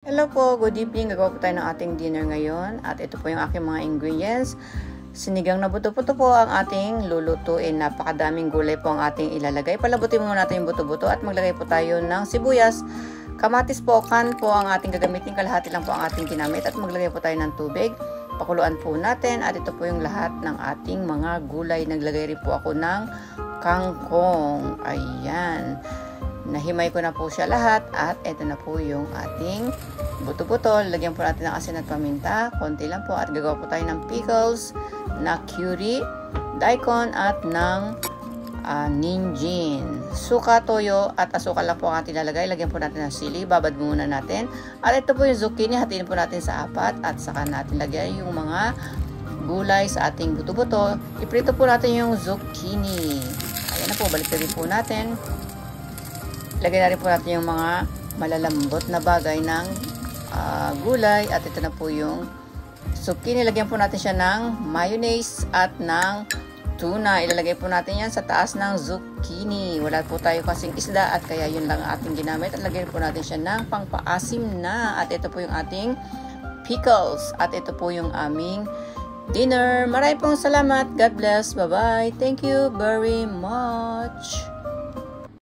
Hello po, good evening. Gagawa po tayo ng ating dinner ngayon. At ito po yung aking mga ingredients. Sinigang na buto-buto po ang ating lulutuin. Napakadaming gulay po ang ating ilalagay. Palabutin muna natin yung buto-buto at maglagay po tayo ng sibuyas. Kamatis po, kan po ang ating gagamitin. Kalahati lang po ang ating ginamit. At maglagay po tayo ng tubig. Pakuluan po natin. At ito po yung lahat ng ating mga gulay. Naglagay rin po ako ng kangkong. Ayan. Nahimay ko na po siya lahat at ito na po yung ating buto-buto. Lagyan po natin ng asin at paminta. Konti lang po at gagawa po tayo ng pickles na curry, daikon at ng ninjin. Suka, toyo at asukal lang po ang ating lalagay. Lagyan po natin ng sili. Babad muna natin. At ito po yung zucchini. Hatiin po natin sa apat at saka natin lagyan yung mga gulay sa ating buto-buto. Iprito po natin yung zucchini. Ayan na po. Balik din po natin. Lagay na rin po natin yung mga malalambot na bagay ng gulay. At ito na po yung zucchini. Lagyan po natin siya ng mayonnaise at ng tuna. Ilalagay po natin yan sa taas ng zucchini. Wala po tayo kasing isda at kaya yun lang ating ginamit. At lagyan po natin siya ng pangpaasim na. At ito po yung ating pickles. At ito po yung aming dinner. Maraming pong salamat. God bless. Bye-bye. Thank you very much.